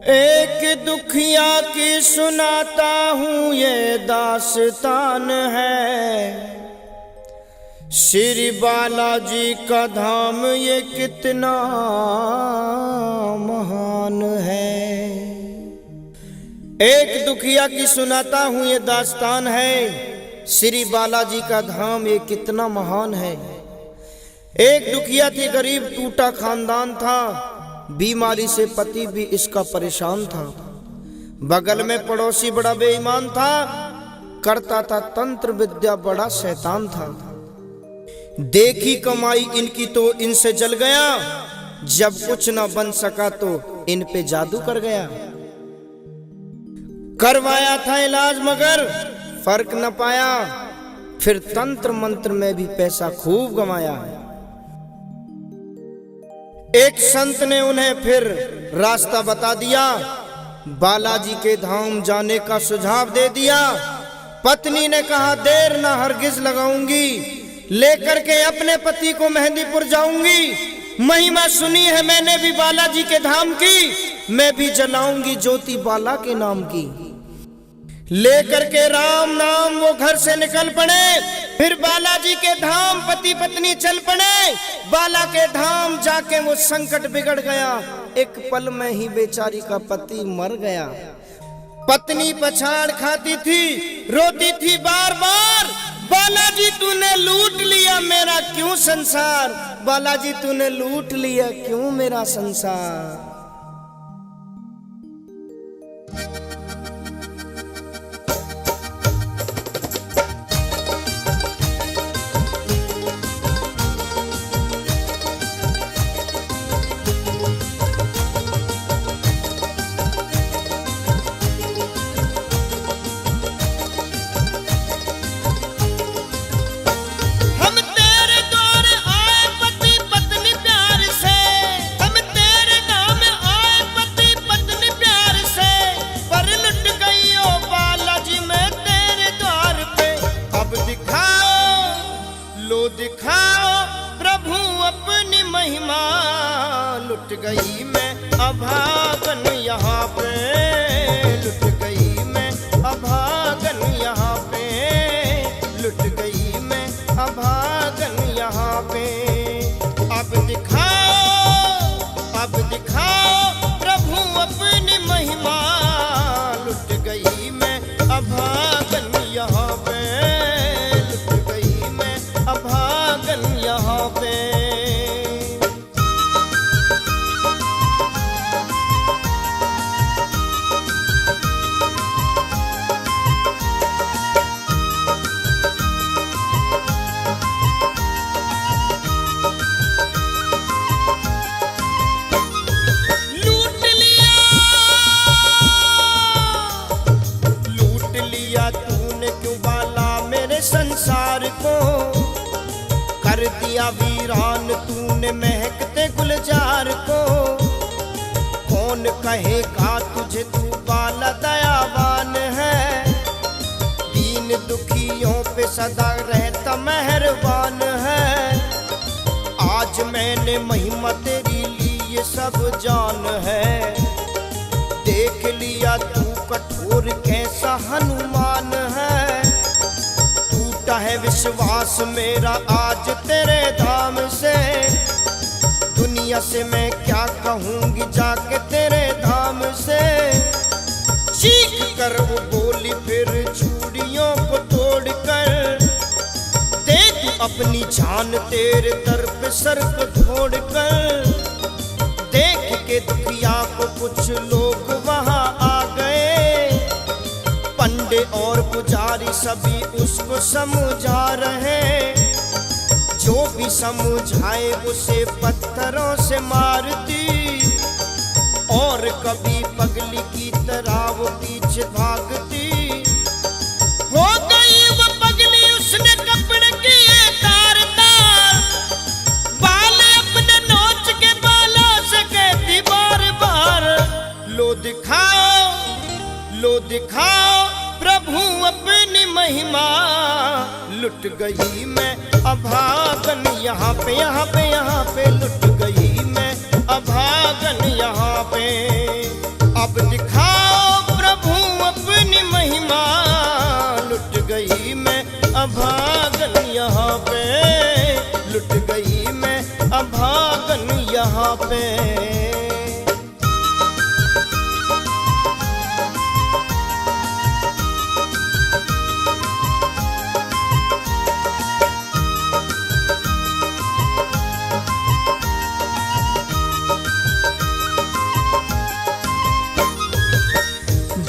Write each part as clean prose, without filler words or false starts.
एक दुखिया की सुनाता हूँ ये दास्तान है। श्री बालाजी का धाम ये कितना महान है। एक दुखिया की सुनाता हूँ ये दास्तान है। श्री बालाजी का धाम ये कितना महान है। एक दुखिया थी, गरीब टूटा खानदान था। बीमारी से पति भी इसका परेशान था। बगल में पड़ोसी बड़ा बेईमान था, करता था तंत्र विद्या, बड़ा शैतान था। देखी कमाई इनकी तो इनसे जल गया। जब कुछ न बन सका तो इन पे जादू कर गया। करवाया था इलाज मगर फर्क न पाया। फिर तंत्र मंत्र में भी पैसा खूब कमाया। एक संत ने उन्हें फिर रास्ता बता दिया। बालाजी के धाम जाने का सुझाव दे दिया। पत्नी ने कहा देर ना हरगिज लगाऊंगी, लेकर के अपने पति को मेहंदीपुर जाऊंगी। महिमा सुनी है मैंने भी बालाजी के धाम की, मैं भी जलाऊंगी ज्योति बाला के नाम की। लेकर के राम नाम वो घर से निकल पड़े। फिर बालाजी के धाम पति पत्नी चल पड़े। बाला के धाम जाके वो संकट बिगड़ गया। एक पल में ही बेचारी का पति मर गया। पत्नी पछाड़ खाती थी, रोती थी बार बार, बालाजी तूने लूट लिया मेरा क्यों संसार, बालाजी तूने लूट लिया क्यों मेरा संसार। दिखाओ प्रभु अपनी महिमा, लुट गई मैं अभागन यहाँ पे, लुट गई मैं अभागन यहाँ पे, लुट गई मैं अभागन यहाँ पे। अब दिखाओ प्रभु अपनी महिमा, लुट गई मैं अभागन यहाँ पे, लुट गई मैं अभागन यहाँ पे। संसार को कर दिया वीरान तूने महकते गुलजार को। कौन कहेगा तुझे तू बाला दयावान है, दीन दुखियों पे सदा रहता मेहरबान है। आज मैंने महिमा तेरी ली ये सब जान है, देख लिया तू कठोर कैसा हनुमान है। है विश्वास मेरा आज तेरे धाम से, दुनिया से मैं क्या कहूँगी जाके तेरे धाम से। चीख कर वो बोली फिर चूड़ियों को तोड़ कर, दे तू अपनी जान तेरे दर पे सर को छोड़ कर। देख के दुखिया को कुछ लोग वहाँ आ गए, पंडे और पुजारी सभी उसको समझा रहे। जो भी समझाए उसे पत्थरों से मारती, और कभी पगली की तरह वो पीछे भागती। हो गई वो पगली उसने कपड़े किए तार तार, बाल अपने नोच के बालों से कहती बार बार, लो दिखाओ प्रभु अपनी महिमा, लुट गई मैं अभागन यहाँ पे, यहाँ पे, यहाँ पे, लुट गई मैं अभागन यहाँ पे। अब दिखाओ प्रभु अपनी महिमा, लुट गई मैं अभागन यहाँ पे, लुट गई मैं अभागन यहाँ पे।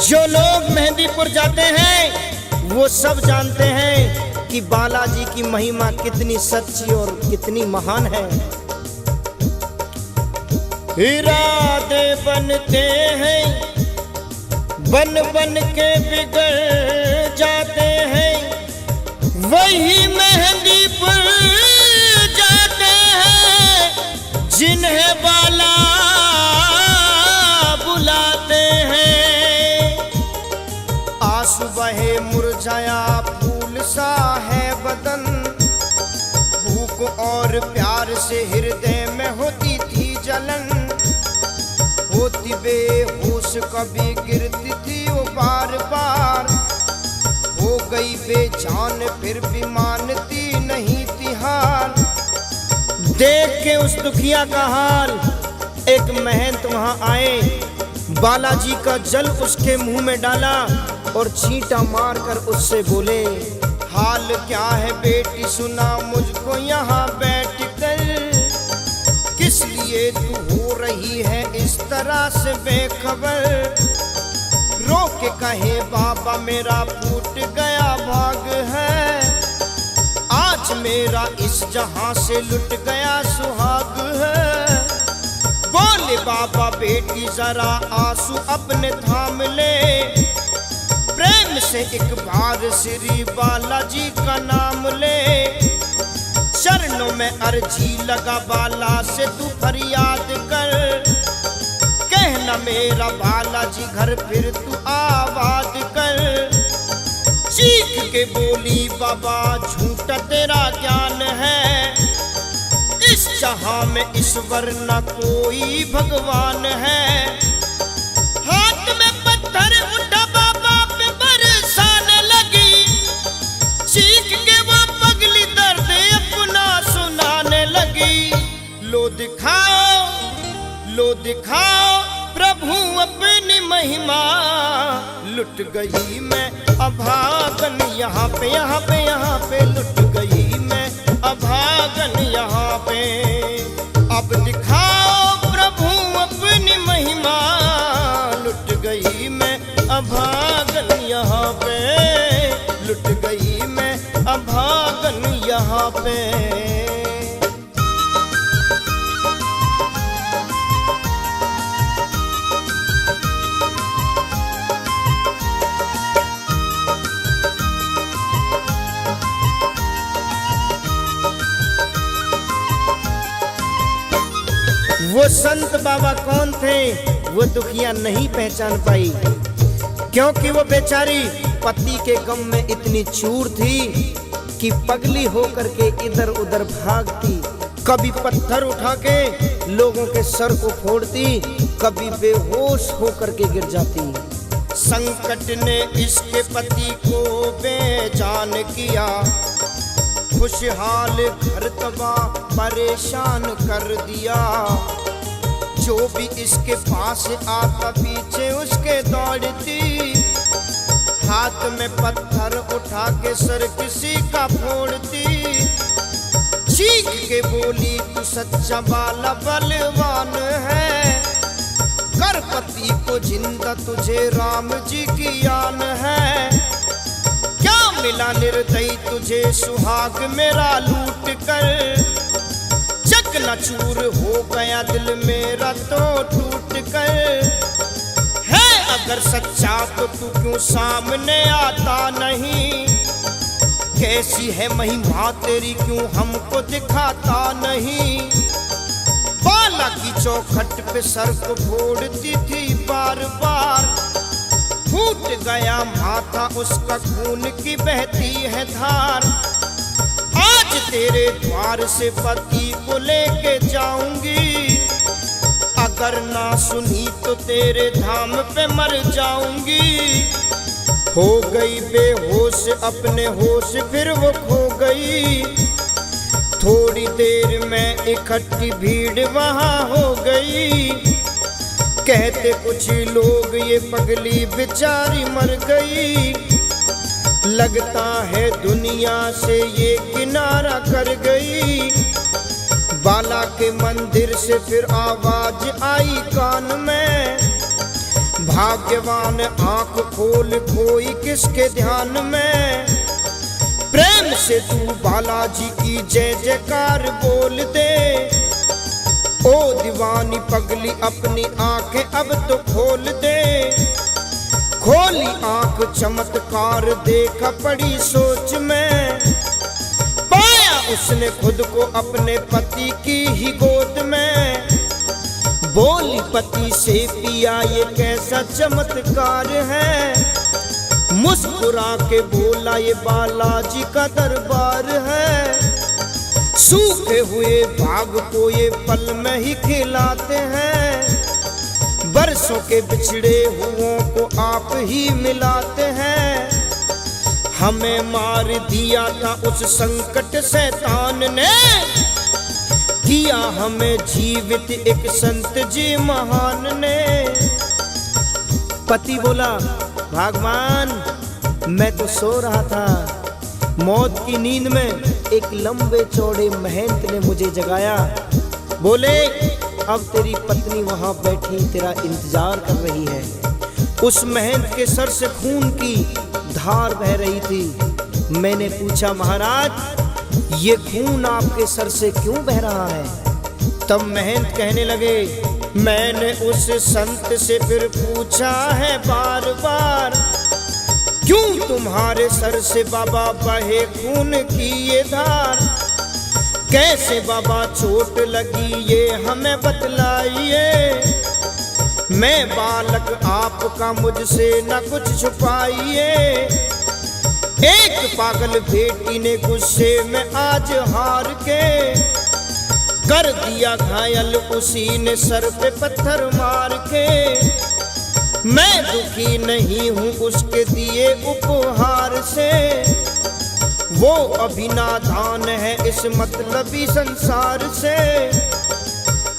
जो लोग मेहंदीपुर जाते हैं वो सब जानते हैं कि बालाजी की महिमा कितनी सच्ची और कितनी महान है। इरादे बनते हैं, बन बन के बिगड़ जाते हैं, वही मेहंदीपुर जाते हैं जिन्हें बाला बुलाते हैं। सुबह मुरझाया फूल सा है बदन, भूख और प्यार से हृदय में होती थी जलन, होती बेहोश कभी गिरती थी वो बार बार, हो गई बेजान फिर भी मानती नहीं थी हार। देख के उस दुखिया का हाल एक महंत वहां आए, बालाजी का जल उसके मुंह में डाला और छींटा मारकर उससे बोले, हाल क्या है बेटी सुना मुझको यहाँ बैठ कर, किस लिए तू हो रही है इस तरह से बेखबर। रो के कहे बाबा मेरा फूट गया भाग है, आज मेरा इस जहां से लुट गया सुहाग है। बोले बाबा बेटी जरा आंसू अपने थाम ले, प्रेम से एक बार श्री बालाजी का नाम ले, चरणों में अर्जी लगा बाला से तू फरियाद कर, कहना मेरा बालाजी घर फिर तू आबाद कर। चीख के बोली बाबा झूठा तेरा ज्ञान है, इस जहां में ईश्वर न कोई भगवान है। हाथ में पत्थर उठा बाबा पे बरसाने लगी, चीख के वो पगली दर्द अपना सुनाने लगी। लो दिखाओ प्रभु अपनी महिमा, लुट गई मैं अभागन यहाँ पे, यहाँ पे, यहाँ पे, लुट गई मैं अभागन यहाँ पे। अब दिखाओ प्रभु अपनी महिमा, लुट गई मैं अभागन यहाँ पे, लुट गई मैं अभागन यहाँ पे। वो संत बाबा कौन थे वो दुखिया नहीं पहचान पाई, क्योंकि वो बेचारी पति के गम में इतनी चूर थी कि पगली होकर के इधर उधर भागती, कभी पत्थर उठा के लोगों के सर को फोड़ती, कभी बेहोश होकर के गिर जाती। संकट ने इसके पति को बेजान किया, खुशहाल घर तबाह परेशान कर दिया। जो भी इसके पास आता पीछे उसके दौड़ती, हाथ में पत्थर उठा के सर किसी का फोड़ती। चीख के बोली तू सच्चा बाला बलवान है, कर पति को जिंदा तुझे राम जी की आन है। क्या मिला निर्दयी तुझे सुहाग मेरा लूट कर, चकनाचूर हो गया दिल मेरा तो टूट कर। है अगर सच्चा तो तू क्यों सामने आता नहीं, कैसी है महिमा तेरी क्यों हमको दिखाता नहीं। बाला की चौखट पे सर को फोड़ती थी बार बार, फूट गया माथा उसका खून की बहती है धार। आज तेरे द्वार से पति को लेके जाऊंगी, अगर ना सुनी तो तेरे धाम पे मर जाऊंगी। हो गई बेहोश अपने होश फिर वो खो गई। थोड़ी देर में इकट्ठी भीड़ वहाँ हो गई। कहते कुछ लोग ये पगली बेचारी मर गई। लगता है दुनिया से ये किनारा कर गई। बाला के मंदिर से फिर आवाज आई कान में, भाग्यवान आंख खोल कोई किसके ध्यान में। प्रेम से तू बालाजी की जय जयकार बोल दे। ओ दीवानी पगली अपनी आंखें अब तो खोल दे। खोली आंख चमत्कार देखा पड़ी सोच में। पाया उसने खुद को अपने पति की ही गोद में। बोली पति से पिया ये कैसा चमत्कार है। मुस्कुरा के बोला ये बालाजी का दरबार है। सूखे हुए बाग को ये पल में ही खिलाते हैं। बरसों के बिछड़े हुओं को आप ही मिलाते हैं। हमें मार दिया था उस संकट शैतान ने, किया हमें जीवित एक संत जी महान ने। पति बोला भगवान मैं तो सो रहा था, मौत की नींद में एक लंबे चौड़े महंत ने मुझे जगाया। बोले अब तेरी पत्नी वहां बैठी तेरा इंतजार कर रही है। उस महंत के सर से खून की धार बह रही थी। मैंने पूछा महाराज ये खून आपके सर से क्यों बह रहा है? तब महंत कहने लगे मैंने उस संत से फिर पूछा है बार बार, क्यों तुम्हारे सर से बाबा बहे खून की ये धार? कैसे बाबा चोट लगी ये हमें बतलाइए। मैं बालक आपका मुझसे न कुछ छुपाइए। एक पागल बेटी ने गुस्से में आज हार के कर दिया घायल, उसी ने सर पे पत्थर मार के। मैं दुखी नहीं हूँ उसके दिए उपहार से, वो अभी नादान है इस मतलबी संसार से।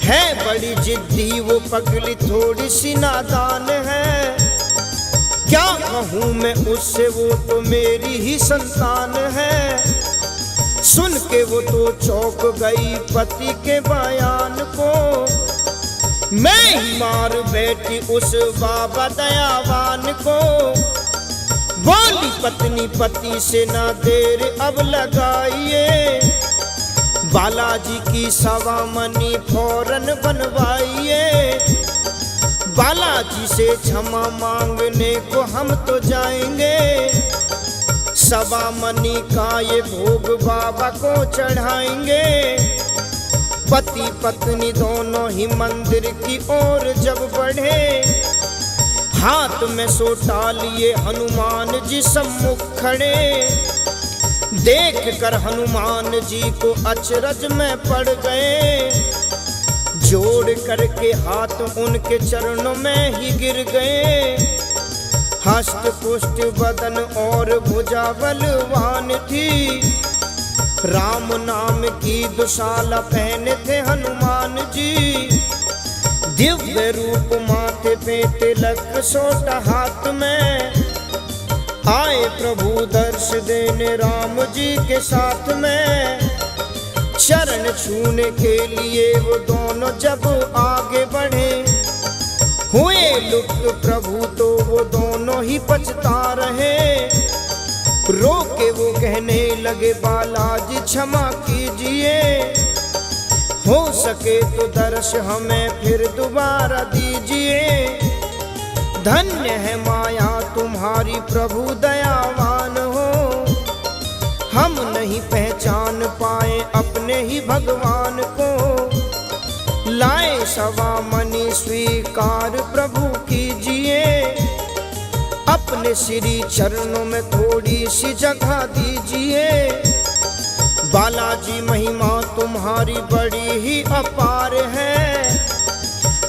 है बड़ी जिद्दी वो पगली थोड़ी सी नादान है। क्या कहूँ मैं उससे वो तो मेरी ही संतान है। सुन के वो तो चौंक गई पति के बयान को। मैं ही मार बैठी उस बाबा दयावान को। बोली पत्नी पति से ना देर अब लगाइए। बालाजी की सवा मनी फौरन बनवाइए। बालाजी से क्षमा मांगने को हम तो जाएंगे। सवा मनी का ये भोग बाबा को चढ़ाएंगे। पति पत्नी दोनों ही मंदिर की ओर जब बढ़े, हाथ में सोटा लिए हनुमान जी सम्मुख खड़े। देख कर हनुमान जी को अचरज में पड़ गए। जोड़ करके हाथ उनके चरणों में ही गिर गए। हस्त पुष्ट बदन और भुजा बलवान थी। राम नाम की दुशाला पहने थे हनुमान जी। दिव्य रूप माथे पे तिलक सोटा हाथ में। आए प्रभु दर्श देने राम जी के साथ में। चरण छूने के लिए वो दोनों जब आगे बढ़े, हुए लुप्त प्रभु तो वो दोनों ही पछता रहे। रोके वो कहने लगे बालाजी क्षमा कीजिए। हो सके तो दर्श हमें फिर दोबारा दीजिए। धन्य है माया तुम्हारी प्रभु दयावान हो। हम नहीं पहचान पाए अपने ही भगवान को। लाए सवा मनी स्वीकार प्रभु कीजिए। अपने श्री चरणों में थोड़ी सी जगह दीजिए। बालाजी महिमा तुम्हारी बड़ी ही अपार है।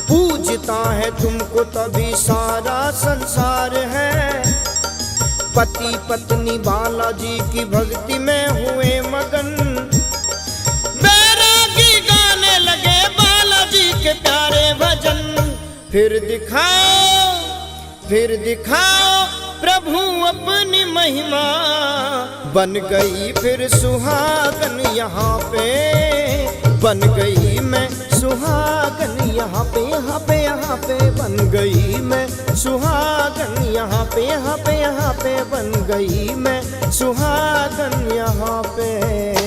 पूजता है तुमको तभी सारा संसार है। पति पत्नी बालाजी की भक्ति में हुए मगन, बैरागी गाने लगे बालाजी के प्यारे भजन। फिर दिखाओ प्रभु अपनी महिमा, बन गई फिर सुहागन यहाँ पे, बन गई मैं सुहागन यहाँ पे, यहाँ पे, यहाँ पे बन गई मैं सुहागन यहाँ पे, यहाँ पे, यहाँ पे बन गई मैं सुहागन यहाँ पे।